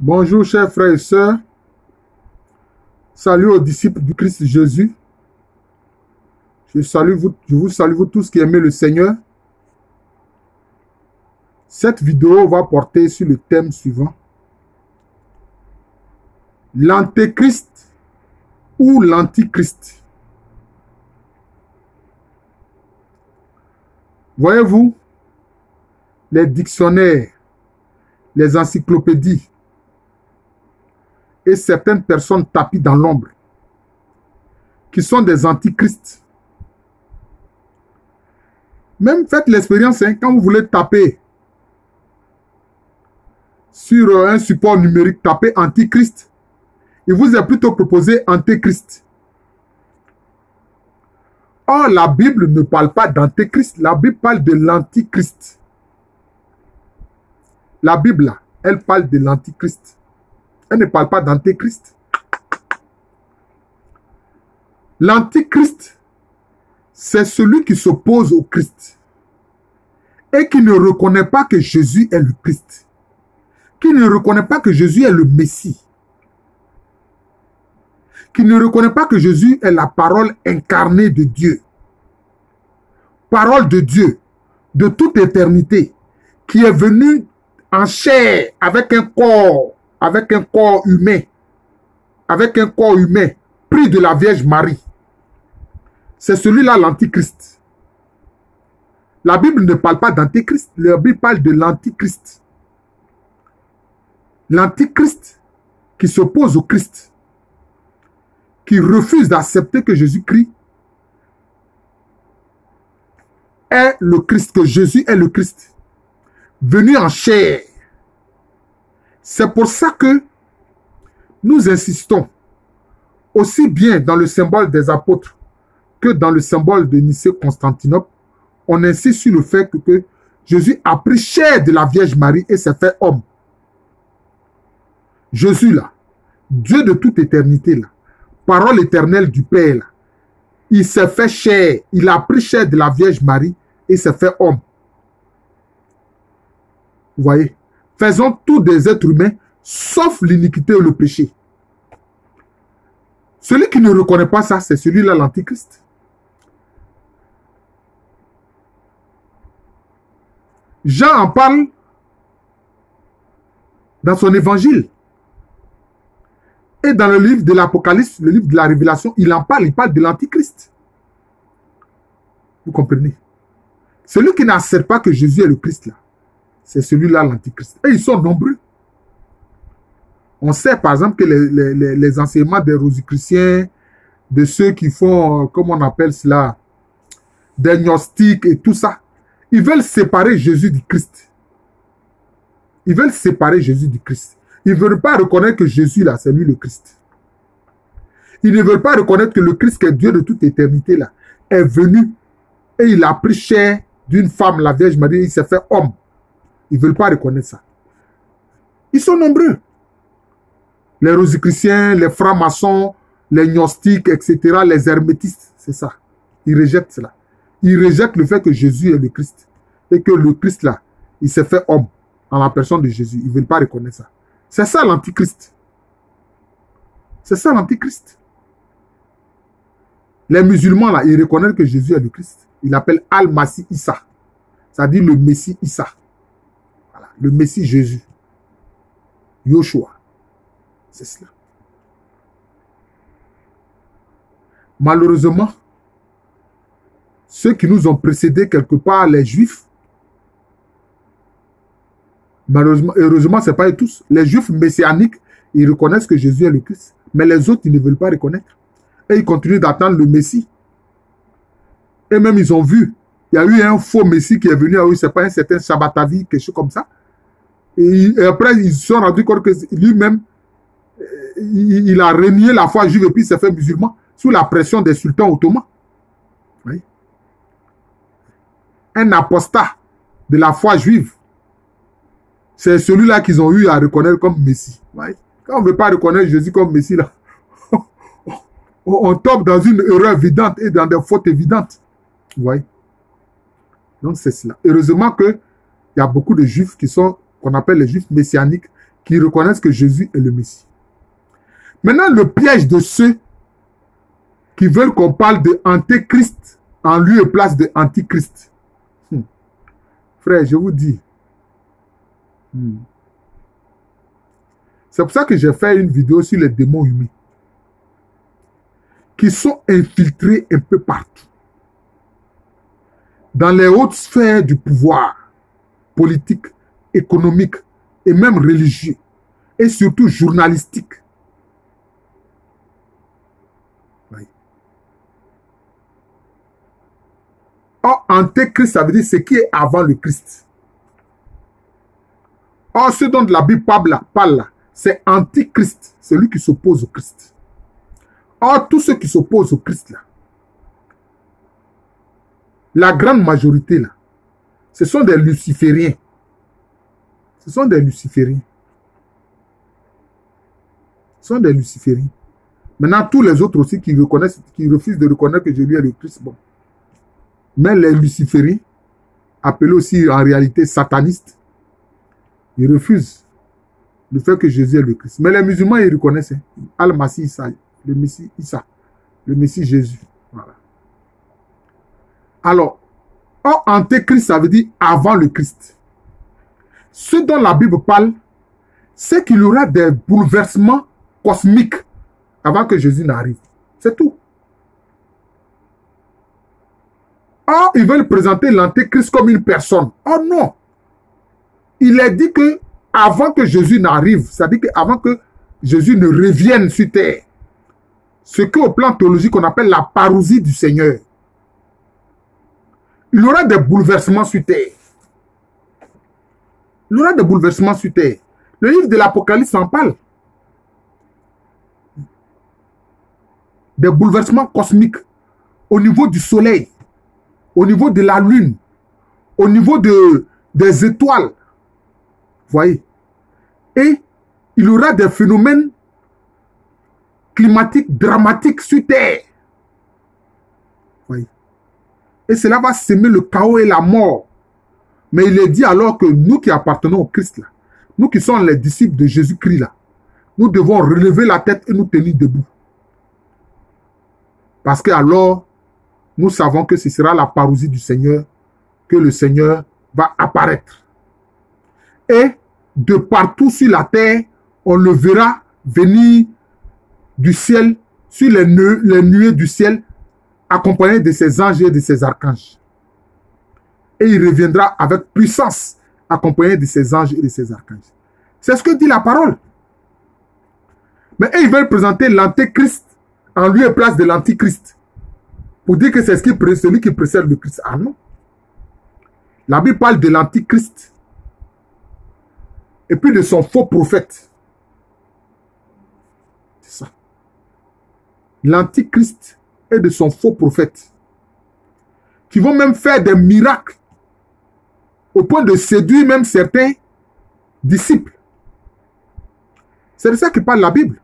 Bonjour chers frères et sœurs, salut aux disciples du Christ Jésus. Je vous salue vous tous qui aimez le Seigneur. Cette vidéo va porter sur le thème suivant. L'antéchrist ou l'antichrist. Voyez-vous, les dictionnaires, les encyclopédies et certaines personnes tapis dans l'ombre qui sont des antichrists. Même faites l'expérience, quand vous voulez taper sur un support numérique, tapez antichrist, il vous est plutôt proposé antéchrist. Or, la Bible ne parle pas d'antéchrist, la Bible parle de l'antichrist. La Bible, là, elle parle de l'antichrist. Elle ne parle pas d'antéchrist. L'antichrist, c'est celui qui s'oppose au Christ et qui ne reconnaît pas que Jésus est le Christ, qui ne reconnaît pas que Jésus est le Messie, qui ne reconnaît pas que Jésus est la parole incarnée de Dieu, parole de Dieu, de toute éternité, qui est venue en chair avec un corps humain, pris de la Vierge Marie. C'est celui-là l'antichrist. La Bible ne parle pas d'antéchrist, la Bible parle de l'antichrist. L'antichrist qui s'oppose au Christ, qui refuse d'accepter que Jésus-Christ est le Christ, que Jésus est le Christ, venu en chair. C'est pour ça que nous insistons aussi bien dans le symbole des apôtres que dans le symbole de Nicée-Constantinople. On insiste sur le fait que Jésus a pris chair de la Vierge Marie et s'est fait homme. Jésus là, Dieu de toute éternité là, parole éternelle du Père là, il s'est fait chair, il a pris chair de la Vierge Marie et s'est fait homme. Vous voyez? Faisons tous des êtres humains, sauf l'iniquité et le péché. Celui qui ne reconnaît pas ça, c'est celui-là l'antichrist. Jean en parle dans son évangile. Et dans le livre de l'Apocalypse, le livre de la Révélation, il parle de l'antichrist. Vous comprenez? Celui qui n'accepte pas que Jésus est le Christ là, c'est celui-là l'antichrist. Et ils sont nombreux. On sait par exemple que les enseignements des rosicruciens, de ceux qui font, comment on appelle cela, des gnostiques et tout ça, ils veulent séparer Jésus du Christ. Ils veulent séparer Jésus du Christ. Ils ne veulent pas reconnaître que Jésus là, c'est lui le Christ. Ils ne veulent pas reconnaître que le Christ, qui est Dieu de toute éternité là, est venu et il a pris chair d'une femme, la Vierge Marie, il s'est fait homme. Ils ne veulent pas reconnaître ça. Ils sont nombreux. Les rosicruciens, les francs-maçons, les gnostiques, etc., les hermétistes, c'est ça. Ils rejettent cela. Ils rejettent le fait que Jésus est le Christ. Et que le Christ, là, il s'est fait homme en la personne de Jésus. Ils ne veulent pas reconnaître ça. C'est ça l'antichrist. C'est ça l'antichrist. Les musulmans, là, ils reconnaissent que Jésus est le Christ. Ils l'appellent Al-Masih Issa. C'est-à-dire le Messie Issa. Voilà. Le Messie Jésus. Yoshua. C'est cela. Malheureusement, ceux qui nous ont précédés quelque part, les Juifs, malheureusement, heureusement, ce n'est pas tous. Les Juifs messianiques, ils reconnaissent que Jésus est le Christ. Mais les autres, ils ne veulent pas reconnaître. Et ils continuent d'attendre le Messie. Et même, ils ont vu, il y a eu un faux Messie qui est venu à eux, ce n'est pas un certain Shabbatavi, quelque chose comme ça. Et après, ils se sont rendus compte que lui-même, il a renié la foi juive et puis il s'est fait musulman sous la pression des sultans ottomans. Oui. Un apostat de la foi juive, c'est celui-là qu'ils ont eu à reconnaître comme Messie. Oui. Quand on ne veut pas reconnaître Jésus comme Messie, là, on tombe dans une erreur évidente et dans des fautes évidentes. Oui. Donc c'est cela. Heureusement qu'il y a beaucoup de juifs qui sont, qu'on appelle les juifs messianiques, qui reconnaissent que Jésus est le Messie. Maintenant, le piège de ceux qui veulent qu'on parle de Antéchrist en lieu et place de Antichrist. Frère, je vous dis. C'est pour ça que j'ai fait une vidéo sur les démons humains qui sont infiltrés un peu partout. Dans les hautes sphères du pouvoir politique, économique et même religieux et surtout journalistique. Oui. Or, Antéchrist, ça veut dire ce qui est avant le Christ. Or, ce dont la Bible parle là, c'est Antichrist, celui qui s'oppose au Christ. Or, tous ceux qui s'opposent au Christ là, la grande majorité là, ce sont des lucifériens. Ce sont des lucifériens. Ce sont des lucifériens. Maintenant, tous les autres aussi qui reconnaissent, qui refusent de reconnaître que Jésus est le Christ, bon. Mais les lucifériens, appelés aussi en réalité satanistes, ils refusent le fait que Jésus est le Christ. Mais les musulmans, ils reconnaissent Al-Masih Issa, le Messie Issa, le Messie Jésus. Voilà. Alors, Antéchrist, ça veut dire avant le Christ. Ce dont la Bible parle, c'est qu'il y aura des bouleversements cosmiques avant que Jésus n'arrive. C'est tout. Or, ils veulent présenter l'Antéchrist comme une personne. Oh non! Il est dit que avant que Jésus n'arrive, c'est-à-dire qu'avant que Jésus ne revienne sur terre, ce qu'au plan théologique on appelle la parousie du Seigneur, il y aura des bouleversements sur terre. Il y aura des bouleversements sur terre. Le livre de l'Apocalypse en parle. Des bouleversements cosmiques au niveau du soleil, au niveau de la lune, au niveau des étoiles. Vous voyez? Et il y aura des phénomènes climatiques dramatiques sur terre. Vous voyez? Et cela va semer le chaos et la mort. Mais il est dit alors que nous qui appartenons au Christ, là, nous qui sommes les disciples de Jésus-Christ, là, nous devons relever la tête et nous tenir debout. Parce que alors, nous savons que ce sera la parousie du Seigneur, que le Seigneur va apparaître. Et de partout sur la terre, on le verra venir du ciel, sur les nuées du ciel, accompagné de ses anges et de ses archanges. Et il reviendra avec puissance, accompagné de ses anges et de ses archanges. C'est ce que dit la parole. Mais ils veulent présenter l'Antéchrist en lieu et place de l'Antichrist. Pour dire que c'est celui qui précède le Christ. Ah non. La Bible parle de l'Antichrist. Et puis de son faux prophète. C'est ça. L'Antichrist et de son faux prophète. Qui vont même faire des miracles. Au point de séduire même certains disciples. C'est de ça que parle la Bible.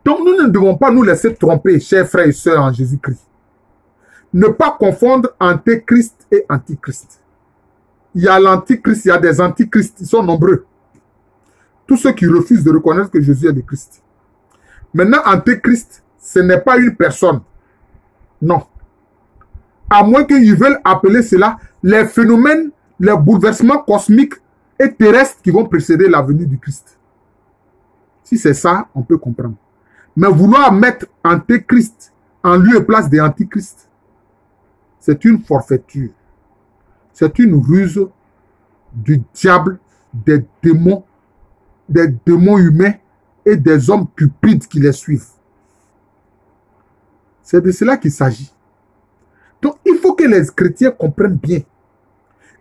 Donc nous ne devons pas nous laisser tromper, chers frères et sœurs en Jésus-Christ. Ne pas confondre Antéchrist et Antichrist. Il y a l'Antichrist, il y a des Antichrists, ils sont nombreux. Tous ceux qui refusent de reconnaître que Jésus est le Christ. Maintenant, Antéchrist, ce n'est pas une personne. Non. À moins qu'ils veulent appeler cela les phénomènes, les bouleversements cosmiques et terrestres qui vont précéder la venue du Christ. Si c'est ça, on peut comprendre. Mais vouloir mettre Antéchrist en lieu et place des Antichrists, c'est une forfaiture. C'est une ruse du diable, des démons humains et des hommes cupides qui les suivent. C'est de cela qu'il s'agit. Donc, il faut que les chrétiens comprennent bien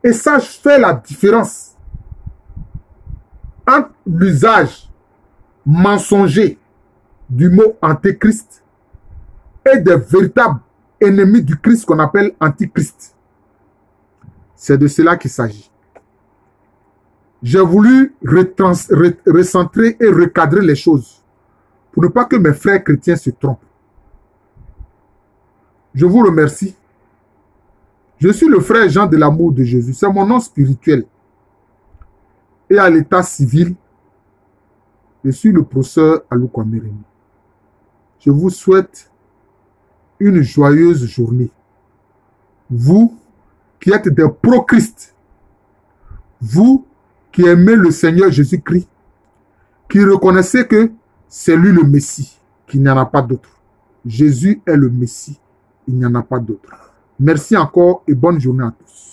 et sachent faire la différence entre l'usage mensonger du mot Antéchrist et des véritables ennemis du Christ qu'on appelle Antichrist. C'est de cela qu'il s'agit. J'ai voulu recentrer et recadrer les choses pour ne pas que mes frères chrétiens se trompent. Je vous remercie. Je suis le frère Jean de l'amour de Jésus. C'est mon nom spirituel. et à l'état civil, je suis le professeur Alouko Ameremi. Je vous souhaite une joyeuse journée. Vous qui êtes des pro-Christ, vous qui aimez le Seigneur Jésus-Christ, qui reconnaissez que c'est lui le Messie, qu'il n'y en a pas d'autre. Jésus est le Messie, il n'y en a pas d'autre. Merci encore et bonne journée à tous.